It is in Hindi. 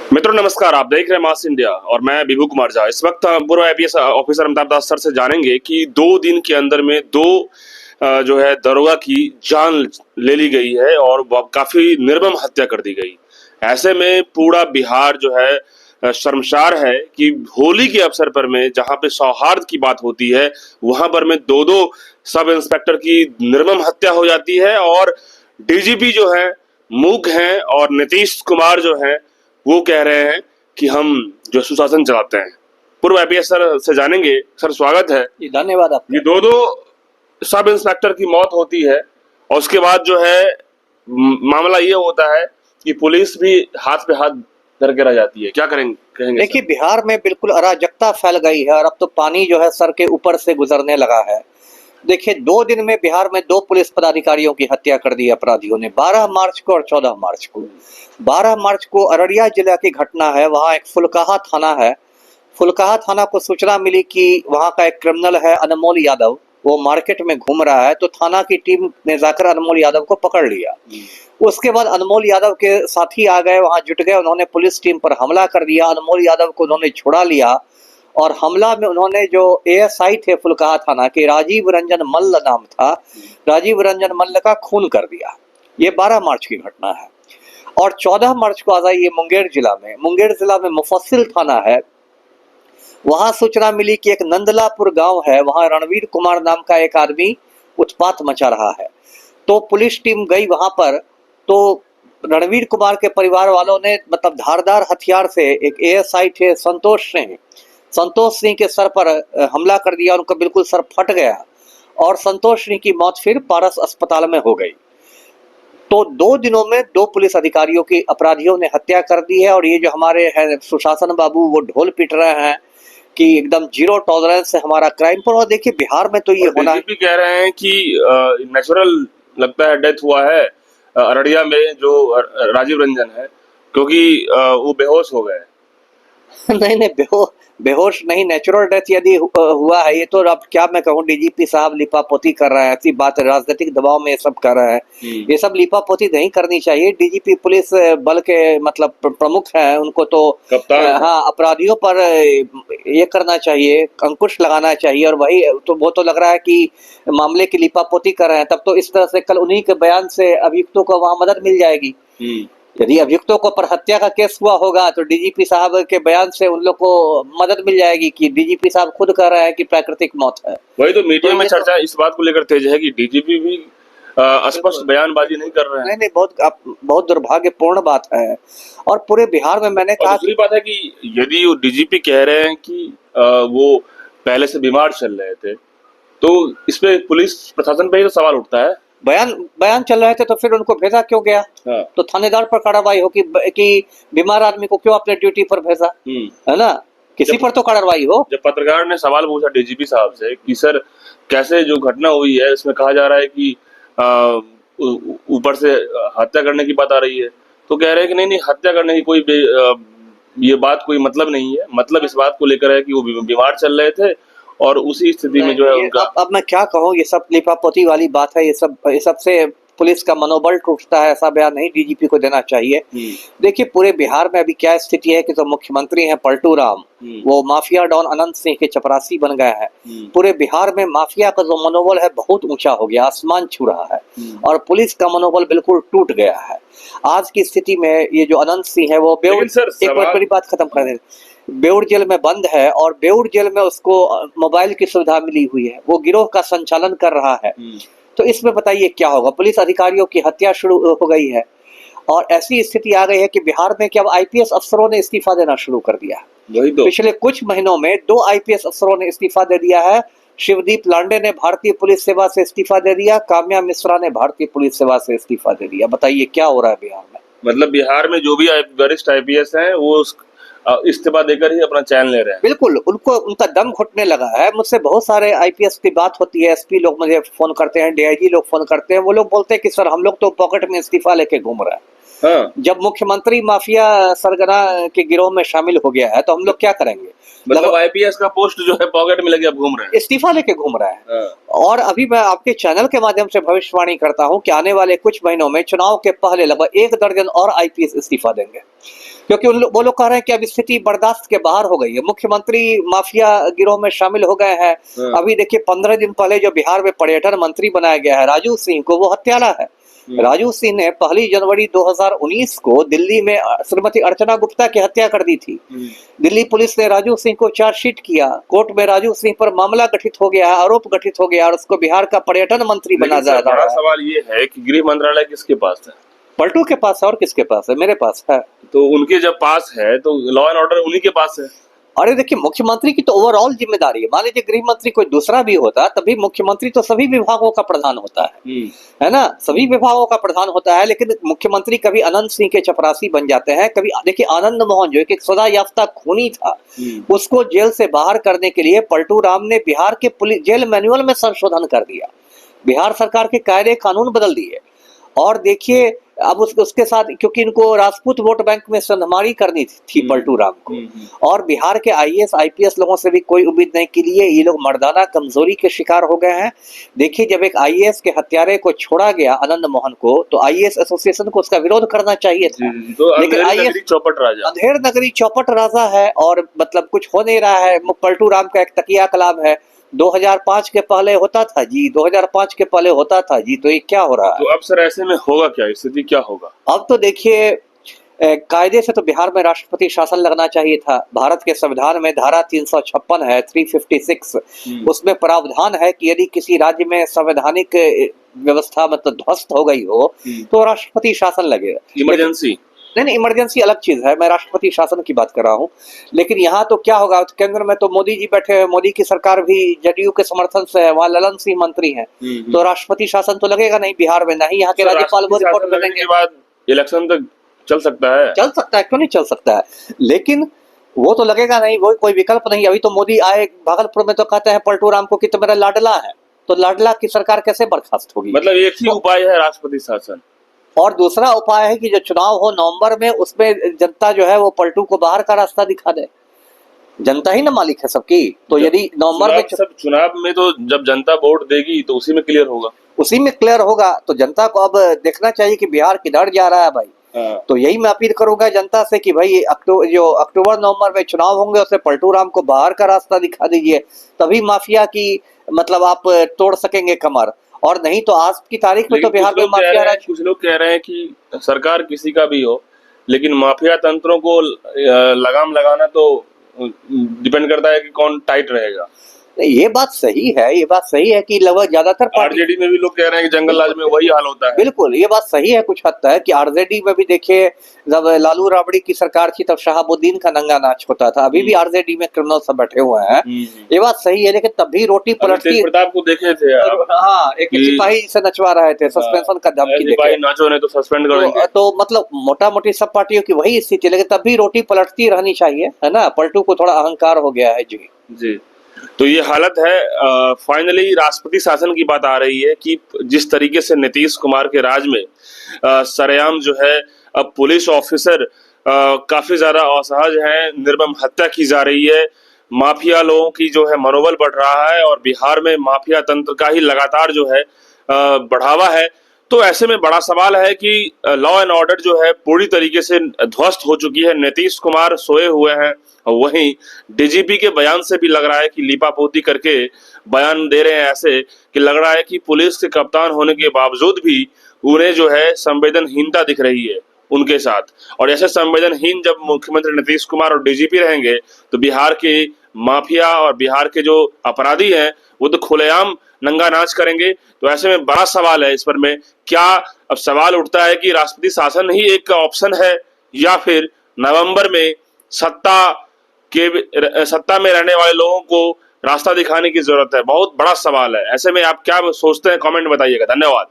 मित्रों नमस्कार, आप देख रहे हैं मास इंडिया और मैं विभू कुमार झा। इस वक्त पूर्व आईपीएस ऑफिसर अमिताभ दास सर से जानेंगे कि 2 दिन के अंदर में जो है दरोगा की जान ले ली गई है और काफी निर्मम हत्या कर दी गई। ऐसे में पूरा बिहार जो है शर्मसार है कि होली के अवसर पर में जहां पे सौहार्द की बात होती है वहां पर में दो सब इंस्पेक्टर की निर्मम हत्या हो जाती है और डीजीपी जो है मूक हैं और नीतीश कुमार जो है वो कह रहे हैं कि हम जो सुशासन चलाते हैं। पूर्व आईपीएस सर से जानेंगे। सर स्वागत है। धन्यवाद आपका। ये दो सब इंस्पेक्टर की मौत होती है और उसके बाद जो है मामला ये होता है कि पुलिस भी हाथ पे हाथ धर के रह जाती है। क्या कहेंगे? देखिए, बिहार में बिल्कुल अराजकता फैल गई है और अब तो पानी जो है सर के ऊपर से गुजरने लगा है। देखिए, 2 दिन में बिहार में 2 पुलिस पदाधिकारियों की हत्या कर दी अपराधियों ने, 12 मार्च को और 14 मार्च को। 12 मार्च को अररिया जिला की घटना है। वहाँ एक फुलकाहा थाना है। फुलकाहा थाना को सूचना मिली कि वहाँ का एक क्रिमिनल है अनमोल यादव, वो मार्केट में घूम रहा है, तो थाना की टीम ने जाकर अनमोल यादव को पकड़ लिया। उसके बाद अनमोल यादव के साथी आ गए, वहां जुट गए, उन्होंने पुलिस टीम पर हमला कर दिया। अनमोल यादव को उन्होंने छुड़ा लिया और हमला में उन्होंने जो एएसआई थे फुलकाहा थाना के, राजीव रंजन मल्ल नाम था, राजीव रंजन मल्ल का खून कर दिया। ये 12 मार्च की घटना है। और 14 मार्च को आ जाइए मुंगेर जिला में मुफस्सिल थाना है। वहां सूचना मिली कि एक नंदलापुर गांव है, वहां रणवीर कुमार नाम का एक आदमी उत्पात मचा रहा है। तो पुलिस टीम गई वहां पर, तो रणवीर कुमार के परिवार वालों ने मतलब धारदार हथियार से, एक एएसआई थे संतोष सिंह के सर पर हमला कर दिया। उनका बिल्कुल सर फट गया और संतोष सिंह की मौत फिर पारस अस्पताल में हो गई। तो 2 दिनों में 2 पुलिस अधिकारियों की अपराधियों ने हत्या कर दी है। और ये जो हमारे हैं सुशासन बाबू, वो ढोल पीट रहे हैं कि एकदम जीरो टॉलरेंस है हमारा क्राइम पर। और देखिए, बिहार में तो ये होना, डीजीपी कह रहे हैं कि नेचुरल लगता है डेथ हुआ है अररिया में जो राजीव रंजन है, क्योंकि वो बेहोश हो गए। नहीं, बेहोश नहीं, नेचुरल डेथ यदि हुआ है, ये तो अब क्या मैं कहूँ, डीजीपी साहब लिपापोती कर रहे हैं। ऐसी बात है, राजनीतिक दबाव में ये सब कर रहे हैं। ये सब लिपापोती नहीं करनी चाहिए। डीजीपी पुलिस बल के मतलब प्रमुख हैं, उनको तो हाँ, अपराधियों पर ये करना चाहिए, अंकुश लगाना चाहिए। और वही तो, वो तो लग रहा है कि मामले की लिपापोती कर रहे हैं। तब तो इस तरह से कल उन्हीं के बयान से अभियुक्तों को वहां मदद मिल जाएगी। यदि अभियुक्तों को पर हत्या का केस हुआ होगा तो डीजीपी साहब के बयान से उन लोग को मदद मिल जाएगी कि डीजीपी साहब खुद कह रहे हैं कि प्राकृतिक मौत है। वही तो मीडिया में चर्चा इस बात को लेकर तेज है कि डीजीपी भी स्पष्ट बयानबाजी नहीं कर रहे हैं। नहीं, बहुत दुर्भाग्यपूर्ण बात है। और पूरे बिहार में मैंने कहा, दूसरी बात है कि यदि वो डीजीपी कह रहे हैं कि वो पहले से बीमार चल रहे थे, तो इस पे पुलिस प्रशासन पे ही तो सवाल उठता है। बयान चल रहे थे तो फिर उनको भेजा क्यों गया? हाँ। तो थानेदार पर कार्रवाई हो कि बीमार आदमी को क्यों अपने ड्यूटी पर भेजा, है ना? किसी पर तो कार्रवाई हो। जब पत्रकार ने सवाल पूछा डीजीपी साहब से कि सर कैसे जो घटना हुई है इसमें कहा जा रहा है कि ऊपर से हत्या करने की बात आ रही है, तो कह रहे हैं कि नहीं, हत्या करने की कोई ये बात कोई मतलब नहीं है। मतलब इस बात को लेकर है कि वो बीमार चल रहे थे और उसी स्थिति में जो है उनका। अब मैं क्या कहूँ, ये सब लिपापोती वाली बात है। ये सब से पुलिस का मनोबल टूटता है। ऐसा बयान नहीं डीजीपी को देना चाहिए। देखिए, पूरे बिहार में अभी क्या स्थिति है कि जो मुख्यमंत्री हैं पलटू राम, वो माफिया डॉन अनंत सिंह के चपरासी बन गए हैं। पूरे बिहार में माफिया का जो मनोबल है बहुत ऊंचा हो गया, आसमान छू रहा है। और पुलिस का मनोबल बिल्कुल टूट गया है। आज की स्थिति में ये जो अनंत सिंह है, वो बेउड़, एक बार बड़ी बात खत्म कर दे, बेउड़ जेल में बंद है और बेउड़ जेल में उसको मोबाइल की सुविधा मिली हुई है। वो गिरोह का संचालन कर रहा है। तो इसमें बताइए क्या होगा? पुलिस अधिकारियों की हत्या शुरू हो गई है और ऐसी स्थिति आ गई है कि बिहार में कि अब आईपीएस अफसरों ने इस्तीफा देना शुरू कर दिया है। पिछले कुछ महीनों में 2 आईपीएस अफसरों ने इस्तीफा दे दिया है। शिवदीप लांडे ने भारतीय पुलिस सेवा से इस्तीफा दे दिया, काम्या मिश्रा ने भारतीय पुलिस सेवा से इस्तीफा दे दिया। बताइए क्या हो रहा है बिहार में? मतलब बिहार में जो भी वरिष्ठ आईपीएस हैं वो इस्तीफा देकर ही अपना चैन ले रहे हैं। बिल्कुल, उनका दम घुटने लगा है। मुझसे बहुत सारे आईपीएस की बात होती है, एसपी लोग मुझे फोन करते हैं, डीआईजी लोग फोन करते हैं। वो लोग बोलते हैं कि सर हम लोग तो पॉकेट में इस्तीफा लेके घूम रहे हैं। हाँ। जब मुख्यमंत्री माफिया सरगना के गिरोह में शामिल हो गया है तो हम लोग क्या करेंगे? मतलब आईपीएस का पोस्ट जो है पॉकेट में लगे अब घूम रहे हैं, इस्तीफा लेके घूम रहे हैं। और अभी मैं आपके चैनल के माध्यम से भविष्यवाणी करता हूं कि आने वाले कुछ महीनों में चुनाव के पहले लगभग 1 दर्जन और आईपीएस इस्तीफा देंगे। क्योंकि वो लोग कह रहे हैं कि अब स्थिति बर्दाश्त के बाहर हो गई है, मुख्यमंत्री माफिया गिरोह में शामिल हो गए हैं। अभी देखिए 15 दिन पहले जो बिहार में पर्यटन मंत्री बनाया गया है राजू सिंह को, वो हत्यारा है। राजू सिंह ने 1 जनवरी 2019 को दिल्ली में श्रीमती अर्चना गुप्ता की हत्या कर दी थी। दिल्ली पुलिस ने राजू सिंह को चार्जशीट किया, कोर्ट में राजू सिंह पर मामला गठित हो गया, आरोप गठित हो गया और उसको बिहार का पर्यटन मंत्री बना जा रहा है। बड़ा सवाल ये है कि गृह मंत्रालय किसके पास है? पलटू के पास है और किसके पास है? मेरे पास है। तो उनके जब पास है तो लॉ एंड ऑर्डर उन्हीं के पास है। अरे देखिए, मुख्यमंत्री की तो ओवरऑल जिम्मेदारी है। मान लीजिए गृह मंत्री कोई दूसरा भी होता तभी मुख्यमंत्री तो सभी विभागों का प्रधान होता है ना, सभी विभागों का प्रधान होता है। लेकिन मुख्यमंत्री कभी अनंत सिंह के चपरासी बन जाते हैं, कभी देखिए आनंद मोहन जो एक सजा याफ्ता खूनी था, उसको जेल से बाहर करने के लिए पलटू राम ने बिहार के पुलिस जेल मैनुअल में संशोधन कर दिया, बिहार सरकार के कायदे कानून बदल दिए। और देखिए अब उसके साथ, क्योंकि इनको राजपूत वोट बैंक में संधमारी करनी थी पलटू राम को, और बिहार के आईएएस आईपीएस लोगों से भी कोई उम्मीद नहीं के लिए ये लोग मर्दाना कमजोरी के शिकार हो गए हैं। देखिए जब एक आईएएस के हत्यारे को छोड़ा गया आनंद मोहन को, तो आईएएस एसोसिएशन को उसका विरोध करना चाहिए था। तो लेकिन आईएएस चौपट राजा, अंधेर नगरी चौपट राजा है और मतलब कुछ हो नहीं रहा है। पलटू राम का एक तकिया कलाम है, 2005 के पहले होता था जी, 2005 के पहले होता था जी, तो ये क्या हो रहा है? तो अब सर ऐसे में होगा क्या, स्थिति क्या होगा? अब तो देखिए कायदे से तो बिहार में राष्ट्रपति शासन लगना चाहिए था। भारत के संविधान में धारा 356 है, 356, उसमें प्रावधान है कि यदि किसी राज्य में संवैधानिक व्यवस्था मतलब ध्वस्त हो गई हो तो राष्ट्रपति शासन लगेगा। इमरजेंसी नहीं, इमरजेंसी अलग चीज है, मैं राष्ट्रपति शासन की बात कर रहा हूँ। लेकिन यहाँ तो क्या होगा, केंद्र में तो मोदी जी बैठे हैं, मोदी की सरकार भी जदयू के समर्थन से है, वहाँ ललन सिंह मंत्री हैं, तो राष्ट्रपति शासन तो लगेगा नहीं बिहार में, नहीं यहाँ के राज्यपाल वो रिपोर्ट करेंगे। के बाद इलेक्शन तक चल सकता है, क्यों नहीं चल सकता है, लेकिन वो तो लगेगा नहीं, वो कोई विकल्प नहीं। अभी तो मोदी आए भागलपुर में तो कहते हैं पलटू राम को कि तो मेरा लाडला है, तो लाडला की सरकार कैसे बर्खास्त होगी? मतलब एक ही उपाय है राष्ट्रपति शासन। और दूसरा उपाय है कि जो चुनाव हो नवंबर में, उसमें जनता जो है वो पलटू को बाहर का रास्ता दिखा दे। जनता ही ना मालिक है सबकी, तो यदि नवंबर में सब चुनाव में तो जब जनता वोट देगी तो उसी में क्लियर होगा, तो जनता को अब देखना चाहिए कि बिहार किधर जा रहा है भाई। तो यही मैं अपील करूंगा जनता से कि भाई जो अक्टूबर नवंबर में चुनाव होंगे उससे पलटू राम को बाहर का रास्ता दिखा दीजिए, तभी माफिया की मतलब आप तोड़ सकेंगे कमर, और नहीं तो आज की तारीख में तो बिहार में माफिया राज। कुछ लोग कह रहे हैं कि सरकार किसी का भी हो, लेकिन माफिया तंत्रों को लगाम लगाना तो डिपेंड करता है कि कौन टाइट रहेगा। ये बात सही है कि लगभग ज्यादातर आरजेडी में भी लोग कह रहे हैं कि जंगल राज में वही हाल होता है। बिल्कुल ये बात सही है कुछ हद तक कि आरजेडी में भी देखिए जब लालू राबड़ी की सरकार थी तब शहाबुद्दीन का नंगा नाच होता था, अभी भी आरजेडी में क्रिमिनल सब बैठे हुए हैं, ये बात सही है। लेकिन तब भी रोटी पलटती। प्रताप को देखे थे, हाँ, एक सिपाही से नचवा रहे थे, सस्पेंशन का धमकी देके, नाचो नहीं तो सस्पेंड करेंगे। तो मतलब मोटा मोटी सब पार्टियों की वही स्थिति, लेकिन तब भी रोटी पलटती रहनी चाहिए, है ना। पलटू को थोड़ा अहंकार हो गया है जी। तो ये हालत है। फाइनली राष्ट्रपति शासन की बात आ रही है कि जिस तरीके से नीतीश कुमार के राज में सरेआम जो है अब पुलिस ऑफिसर काफी ज्यादा असहज हैं, निर्मम हत्या की जा रही है, माफिया लोगों की जो है मनोबल बढ़ रहा है और बिहार में माफिया तंत्र का ही लगातार जो है बढ़ावा है। तो ऐसे में बड़ा सवाल है कि लॉ एंड ऑर्डर जो है पूरी तरीके से ध्वस्त हो चुकी है। नीतीश कुमार सोए हुए हैं, वहीं डीजीपी के बयान से भी लग रहा है कि लीपापोती करके बयान दे रहे हैं, ऐसे कि लग रहा है कि पुलिस के कप्तान होने के बावजूद भी उन्हें जो है संवेदनहीनता दिख रही है उनके साथ। और ऐसे संवेदनहीन जब मुख्यमंत्री नीतीश कुमार और डीजीपी रहेंगे तो बिहार के माफिया और बिहार के जो अपराधी हैं वो तो खुलेआम नंगा नाच करेंगे। तो ऐसे में बड़ा सवाल है इस पर में क्या अब सवाल उठता है कि राष्ट्रपति शासन ही एक ऑप्शन है या फिर नवंबर में सत्ता में रहने वाले लोगों को रास्ता दिखाने की जरूरत है। बहुत बड़ा सवाल है। ऐसे में आप क्या सोचते हैं, कमेंट बताइएगा। धन्यवाद।